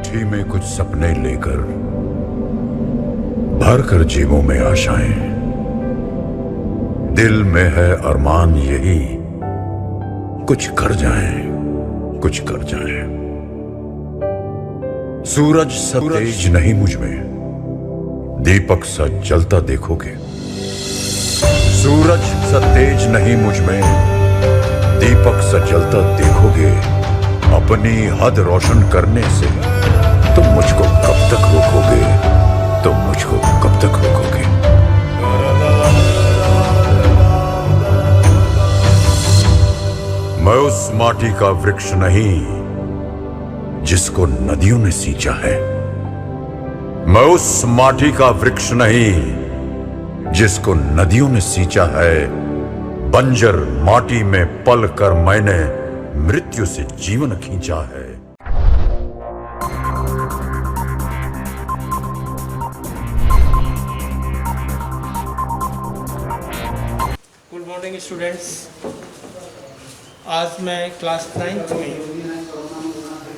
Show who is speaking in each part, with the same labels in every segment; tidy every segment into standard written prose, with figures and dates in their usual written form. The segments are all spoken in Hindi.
Speaker 1: मुट्ठी में कुछ सपने लेकर भर कर जेबों में आशाएं, दिल में है अरमान यही कुछ कर जाएं, कुछ कर जाएं। सूरज सा तेज नहीं मुझ में, दीपक सा जलता देखोगे। सूरज सा तेज नहीं मुझ में, दीपक सा जलता देखोगे। अपनी हद रोशन करने से तुम मुझको कब तक रोकोगे, तुम मुझको कब तक रोकोगे। मैं उस माटी का वृक्ष नहीं जिसको नदियों ने सींचा है। मैं उस माटी का वृक्ष नहीं जिसको नदियों ने सींचा है। बंजर माटी में पल कर मैंने मृत्यु से जीवन खींचा है।
Speaker 2: Good morning students. आज मैं क्लास 9th में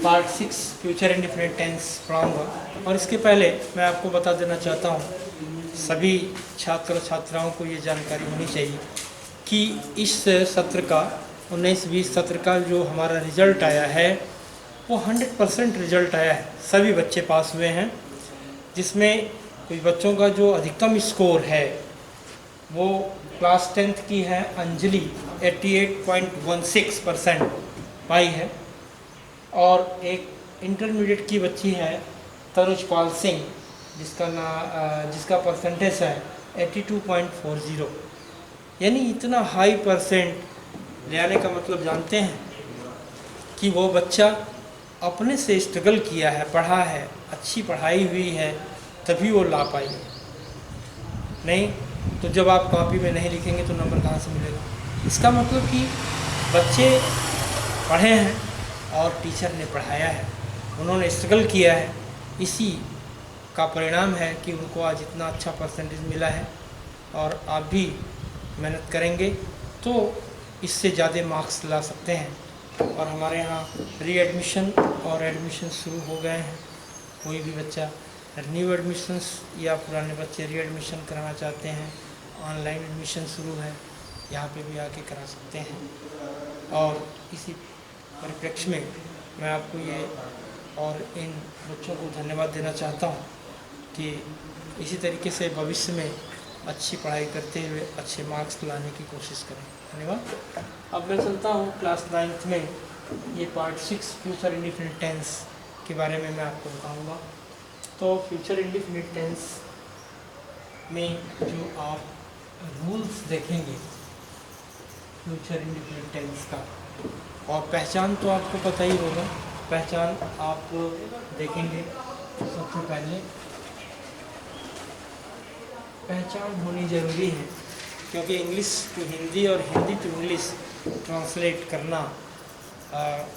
Speaker 2: पार्ट 6 फ्यूचर इंडेफिनिट टेंस पढ़ाऊँगा। और इसके पहले मैं आपको बता देना चाहता हूँ, सभी छात्र छात्राओं को ये जानकारी होनी चाहिए कि इस सत्र का 19-20 सत्र का जो हमारा रिज़ल्ट आया है वो 100% रिज़ल्ट आया है। सभी बच्चे पास हुए हैं, जिसमें कुछ बच्चों का जो अधिकतम स्कोर है वो क्लास 10th की है अंजलि 88.16% पाई है। और एक इंटरमीडिएट की बच्ची है तनुजपाल सिंह, जिसका परसेंटेज है 82.40। यानी इतना हाई परसेंट ले आने का मतलब जानते हैं कि वो बच्चा अपने से स्ट्रगल किया है, पढ़ा है, अच्छी पढ़ाई हुई है, तभी वो ला पाई है। नहीं तो जब आप कॉपी में नहीं लिखेंगे तो नंबर कहाँ से मिलेगा। इसका मतलब कि बच्चे पढ़े हैं और टीचर ने पढ़ाया है, उन्होंने स्ट्रगल किया है, इसी का परिणाम है कि उनको आज इतना अच्छा परसेंटेज मिला है। और आप भी मेहनत करेंगे तो इससे ज़्यादा मार्क्स ला सकते हैं। और हमारे यहाँ रीएडमिशन और एडमिशन शुरू हो गए हैं। कोई भी बच्चा न्यू एडमिशन्स या पुराने बच्चे रीएडमिशन कराना चाहते हैं, ऑनलाइन एडमिशन शुरू है, यहाँ पे भी आके करा सकते हैं। और इसी परिप्रेक्ष्य में मैं आपको ये और इन बच्चों को धन्यवाद देना चाहता हूँ कि इसी तरीके से भविष्य में अच्छी पढ़ाई करते हुए अच्छे मार्क्स लाने की कोशिश करें। धन्यवाद। अब मैं चलता हूँ क्लास 9th में ये पार्ट 6 फ्यूचर इंडेफिनिट टेंस के बारे में मैं आपको बताऊँगा। तो फ्यूचर इंडेफिनिट टेंस में जो आप रूल्स देखेंगे फ्यूचर इंडेफिनिट टेंस का, और पहचान तो आपको पता ही होगा, पहचान आप देखेंगे। सबसे पहले पहचान होनी ज़रूरी है, क्योंकि इंग्लिश टू हिंदी और हिंदी टू इंग्लिश ट्रांसलेट करना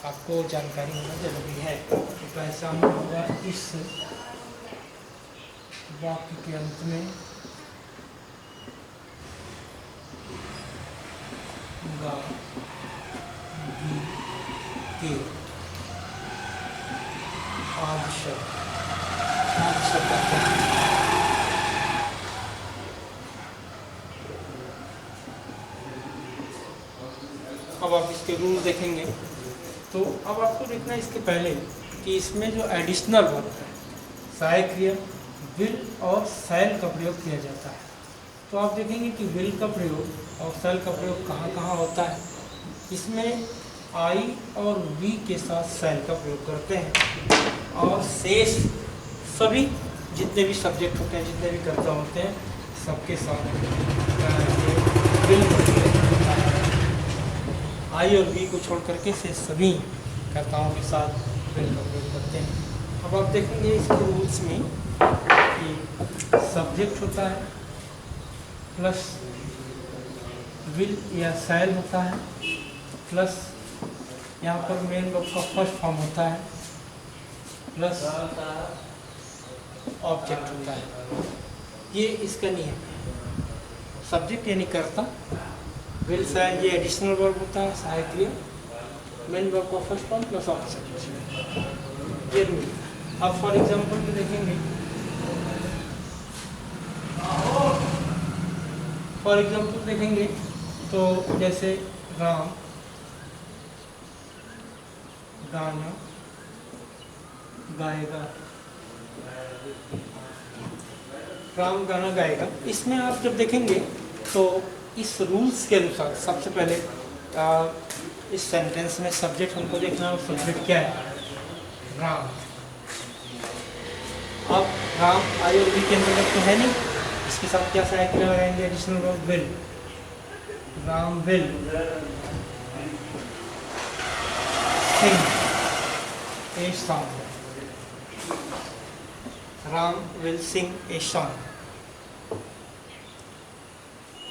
Speaker 2: आपको जानकारी होना ज़रूरी है। तो पहचान होगा इस वाक्य के अंत में गा के आदि शब्द अब आप इसके रूल देखेंगे। तो अब आपको देखना है इसके पहले कि इसमें जो एडिशनल वर्ब है, सहायक क्रिया विल और शैल का प्रयोग किया जाता है। तो आप देखेंगे कि विल का प्रयोग और शैल का प्रयोग कहाँ कहाँ होता है। इसमें आई और वी के साथ शैल का प्रयोग करते हैं, और शेष सभी जितने भी सब्जेक्ट होते हैं, जितने भी कर्ता होते हैं, सबके साथ विल का प्रयोग होता है। आई और वी को छोड़ करके से सभी कर्ताओं के साथ विल का प्रयोग करते हैं। अब आप देखेंगे इसके रूल्स में कि सब्जेक्ट होता है प्लस विल या शैल होता है, प्लस यहाँ पर मेन वर्ब का फर्स्ट फॉर्म होता है, प्लस ऑब्जेक्ट होता है। ये इसका नहीं है। सब्जेक्ट यानी कर्ता, विल शैल ये एडिशनल वर्ब होता है, सहायक क्रिया, मेन वर्ब का फर्स्ट फॉर्म प्लस ऑब्जेक्ट, ये रूल। अब फॉर एग्जांपल में देखेंगे, फॉर एग्जांपल देखेंगे तो जैसे राम गाना गाएगा, राम गाना गाएगा। इसमें आप जब देखेंगे तो इस रूल्स के अनुसार सबसे पहले इस सेंटेंस में सब्जेक्ट हमको देखना है, सब्जेक्ट क्या है, राम। अब राम आई और वी के अंतर्गत तो है नहीं, इसके साथ क्या सहायक क्रिया लगाएंगे, additional verb will. Ram will sing a song, Ram will sing a song.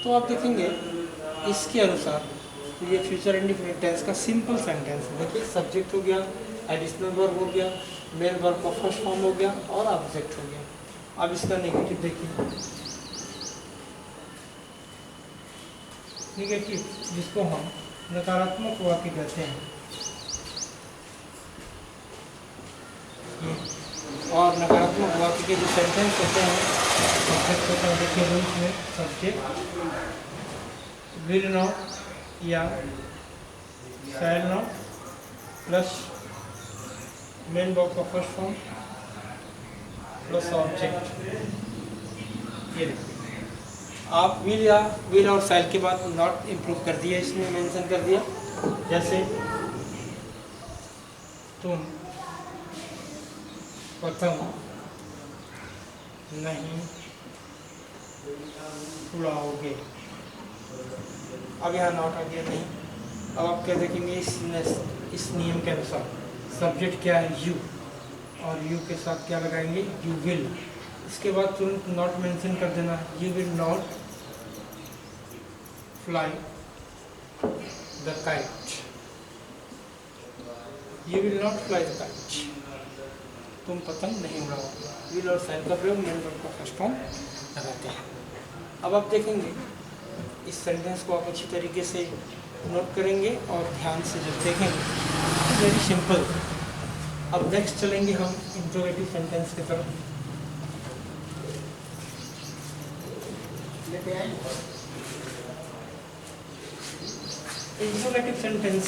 Speaker 2: तो आप देखेंगे इसके अनुसार ये फ्यूचर इंडिफिनिट टेंस का सिंपल सेंटेंस है। देखिए सब्जेक्ट हो गया, एडिशनल वर्ब हो गया, मेन वर्ब का फर्स्ट फॉर्म हो गया और ऑब्जेक्ट हो गया। अब इसका नेगेटिव देखिए, नेगेटिव जिसको हम नकारात्मक वाक्य कहते हैं, और नकारात्मक वाक्य के जो सेंटेंस होते हैं, सब्जेक्ट होता है, देखिए रूल्स में सब्जेक्ट विल नॉट या shall not plus main verb का फर्स्ट फॉर्म प्लस ऑब्जेक्ट। ये देखिए आप विल और शैल के बाद नॉट इम्प्रूव कर दिया, इसमें मेंशन कर दिया। जैसे तुम पतंग नहीं उड़ाओगे, अब यहाँ नॉट आ गया नहीं। अब आप क्या देखेंगे, इस नियम के अनुसार सब्जेक्ट क्या है, यू, और यू के साथ क्या लगाएंगे, यू विल। इसके बाद तुरंत नॉट मेंशन कर देना, you will not fly the kite, you will not fly the kite, तुम पतंग नहीं उड़ाओगे। विल और शैल का प्रयोग मेन वर्ब का फर्स्ट फॉर्म लगाते हैं। अब आप देखेंगे इस सेंटेंस को आप अच्छी तरीके से नोट करेंगे और ध्यान से जब देखेंगे, वेरी सिंपल। अब नेक्स्ट चलेंगे हम इंट्रोगेटिव सेंटेंस की तरफ। लेते आए interrogative sentence.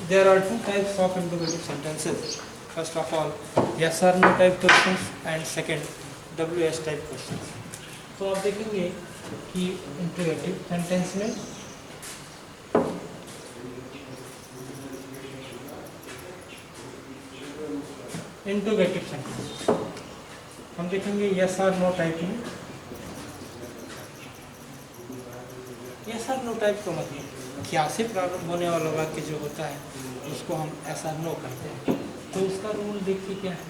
Speaker 2: There are two types of interrogative sentences. First of all, yes or no type questions and second, WS type questions. तो आप देखेंगे कि इंट्रोगेटिव सेंटेंस में इंट्रोगेटिव सेंटेंस हम देखेंगे यस और नो टाइप में। यस और नो टाइप का मतलब क्या से प्रारंभ होने वाला वाक्य जो होता है उसको हम ऐसा नो कहते हैं। तो उसका रूल देखिए क्या है,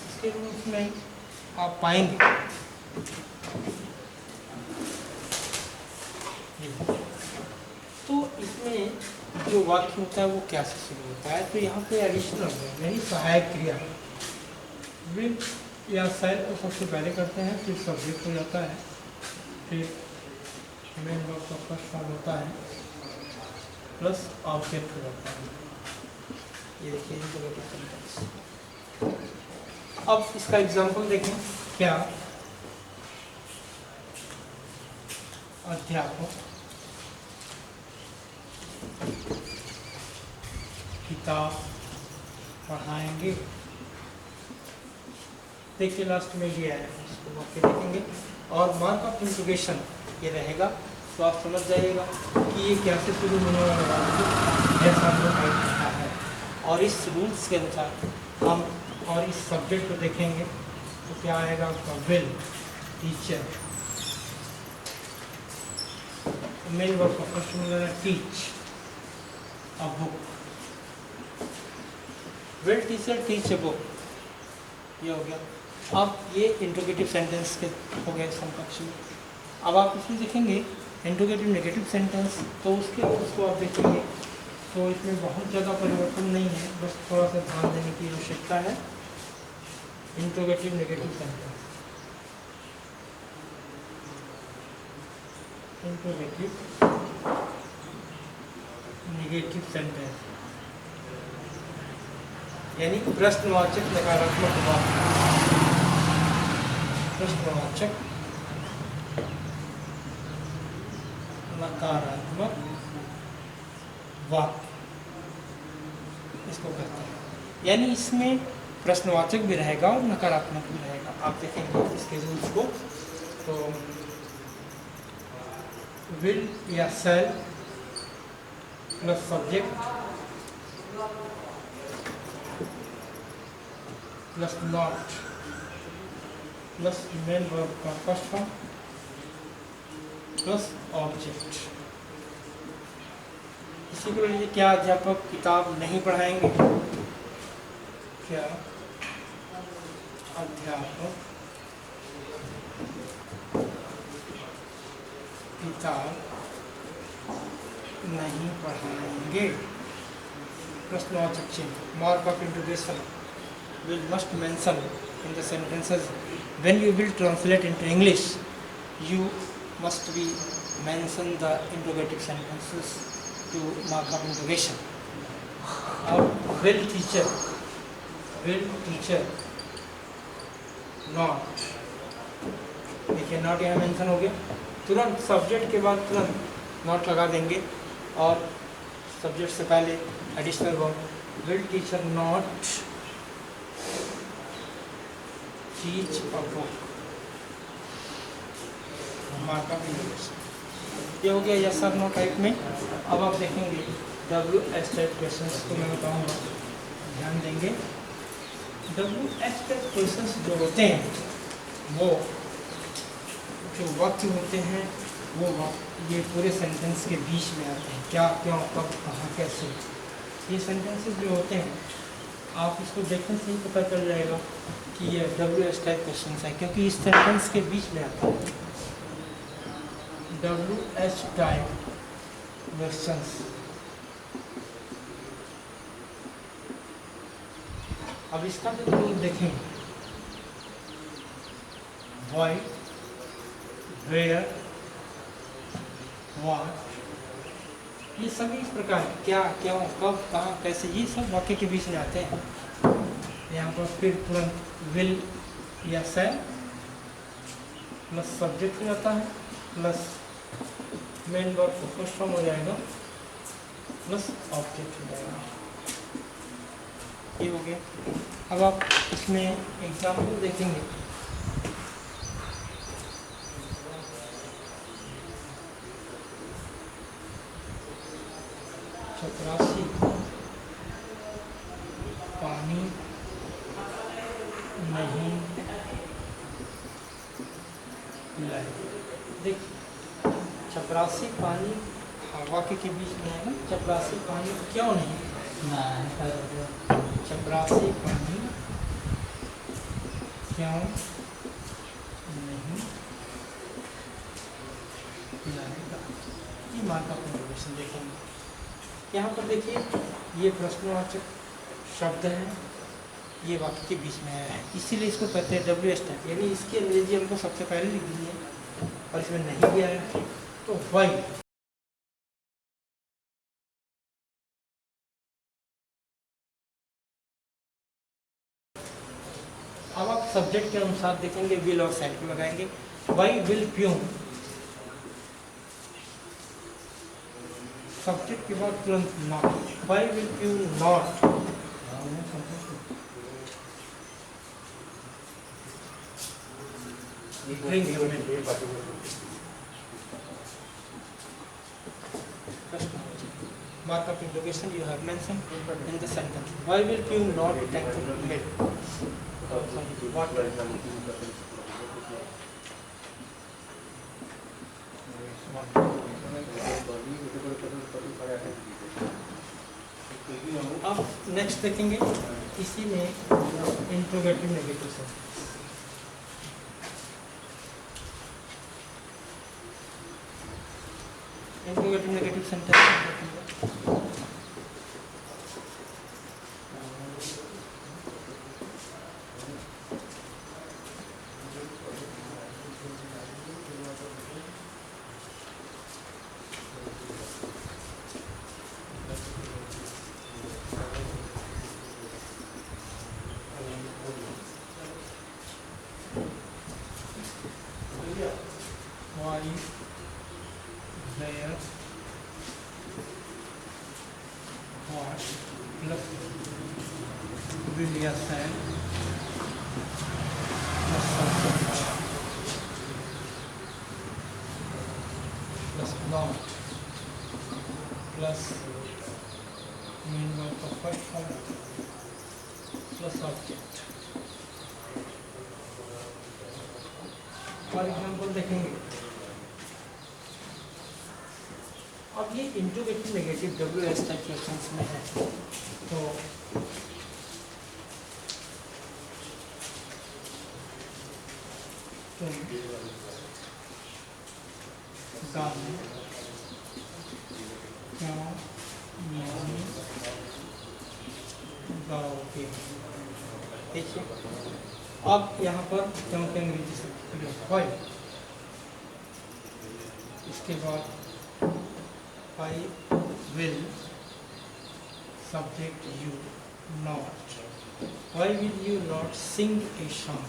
Speaker 2: इसके रूल्स में आप पाएंगे तो इसमें जो वाक्य होता है वो क्या से शुरू होता है। तो यहाँ पे एडिशनल है, यानी सहायक क्रिया विल या शैल को सबसे पहले करते हैं, फिर सब्जेक्ट हो जाता है, फिर मेन वर्ब का फर्स्ट फॉर्म होता है प्लस ऑब्जेक्ट हो जाता है। ये देखिए इंट्रोगेटिव सेंटेंस। अब इसका एग्जांपल देखें, क्या अध्यापक किताब पढ़ाएंगे। देखिए लास्ट में ये है, इसको वाक्य देखेंगे और मार्क ऑफ इंट्रोगेशन ये रहेगा, तो आप समझ जाइएगा कि ये क्या से शुरू होने वाला वाक्य यस और नो टाइप का है। और इस रूल्स के अनुसार हम और इस सब्जेक्ट को देखेंगे तो क्या आएगा आपका विल टीचर, मेन वर्ब का फर्स्ट मिलेगा teach a book, will teacher teach a book, ये हो गया। अब ये इंट्रोगेटिव सेंटेंस के हो गए समकक्ष में। अब आप इसमें देखेंगे इंट्रोगेटिव नेगेटिव सेंटेंस, तो उसको आप देखेंगे तो इसमें बहुत ज़्यादा परिवर्तन नहीं है, बस थोड़ा सा ध्यान देने की आवश्यकता है। Interrogative negative sentence, interrogative negative sentence, यानी प्रश्नवाचक नकारात्मक वाक्य। प्रश्नवाचक नकारात्मक वाक्य इसको कहते हैं, यानी इसमें प्रश्नवाचक भी रहेगा और नकारात्मक भी रहेगा। आप देखेंगे इसके रूल्स को। तो विल या shall plus subject plus not plus main verb का फर्स्ट फॉर्म प्लस ऑब्जेक्ट। इसी को लिए क्या अध्यापक किताब नहीं पढ़ाएंगे? क्या अध्यापक किताब नहीं पढ़ाएंगे? प्रश्नवाचक चिन्ह, mark of interrogation will must mention in the sentences. When you will translate into English, you must be mention the interrogative sentences to mark of interrogation. और will teacher not, देखिए नॉट यहाँ मेंशन हो गया, तुरंत सब्जेक्ट के बाद तुरंत नॉट लगा देंगे और सब्जेक्ट से पहले additional verb. Will teacher not teach a book, mark of interrogation. ये हो गया यस और नो टाइप में। अब आप देखेंगे WH टाइप क्वेश्चंस को मैं बताऊंगा, ध्यान देंगे। WH टाइप क्वेश्चंस जो होते हैं वो जो वाक्य होते हैं वो ये पूरे सेंटेंस के बीच में आते हैं। क्या, क्यों, कब, कहाँ, कैसे, ये सेंटेंसेस जो होते हैं आप इसको देखने से ही पता चल जाएगा कि ये WH टाइप क्वेश्चन है, क्योंकि इस सेंटेंस के बीच में आता है। WH type questions. अब इसका भी रूल देखें, व्हाई, वेयर, व्हाट, ये सभी इस प्रकार क्या, क्यों, कब, कहाँ, कैसे, ये सब वाक्य के बीच में आते हैं। यहाँ पर फिर तुरंत विल या सेल प्लस सब्जेक्ट हो जाता है प्लस मेन वर्ब को फर्स्ट फॉर्म हो जाएगा प्लस ऑब्जेक्ट हो जाएगा। ये हो गया। अब आप इसमें एग्जाम्पल देखेंगे। चपरासी पानी नहीं लाए। देख, चपरासी पानी हवा के बीच में है ना। चपरासी पानी क्यों नहीं? चपरासी पानी क्यों नहीं लाएगा? ये मार्क ऑफ इंट्रोगेशन देखेंगे। यहाँ पर देखिए ये प्रश्नवाचक शब्द है, ये वाक्य के बीच में है, इसीलिए इसको कहते हैं WH टाइप। यानी इसकी अंग्रेजी हमको सबसे पहले लिख दी है और इसमें नहीं भी आया तो वाई। अब आप सब्जेक्ट के अनुसार देखेंगे, विल और सेल को लगाएंगे। वाई विल प्यून, सब्जेक्ट के बाद तुरंत नॉट। वाई विल प्यून not, mark of interrogation you have mentioned in the sentence. Why will you not take the milk? What? अब नेक्स्ट देखेंगे, इसी में interrogative negative sentence. Interrogative negative sentence for example देखेंगे, अब ये interrogative negative WS type questions में है, तो गाने क्यों नहीं गाओगे, ठीक है। अब यहाँ पर क्योंकि अंग्रेजी से वाई, इसके बाद I will subject you not, why will you not sing a song,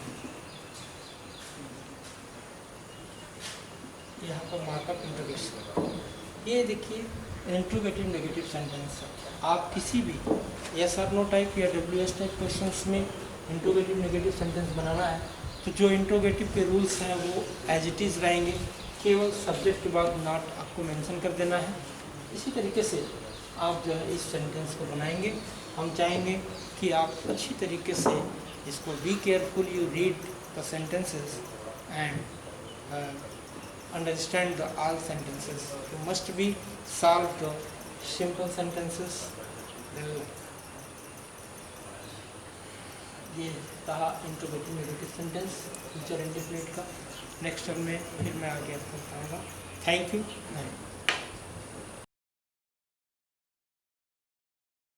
Speaker 2: यहाँ पर मार्कअप इंट्रोगेशन। ये देखिए इंट्रोगेटिव नेगेटिव सेंटेंस है। आप किसी भी यस और नो टाइप या WS टाइप क्वेश्चंस में इंट्रोगेटिव नेगेटिव सेंटेंस बनाना है तो जो इंट्रोगेटिव के रूल्स हैं वो एज इट इज़ रहेंगे, केवल सब्जेक्ट के बाद नॉट आपको मेंशन कर देना है। इसी तरीके से आप जो है इस सेंटेंस को बनाएंगे। हम चाहेंगे कि आप अच्छी तरीके से इसको be careful, you read the sentences and understand the all sentences. You must be solve the simple sentences. ये रहा interrogative negative sentence future indefinite का। नेक्स्ट टर्म में फिर मैं आगे आपको बताऊँगा। Thank you.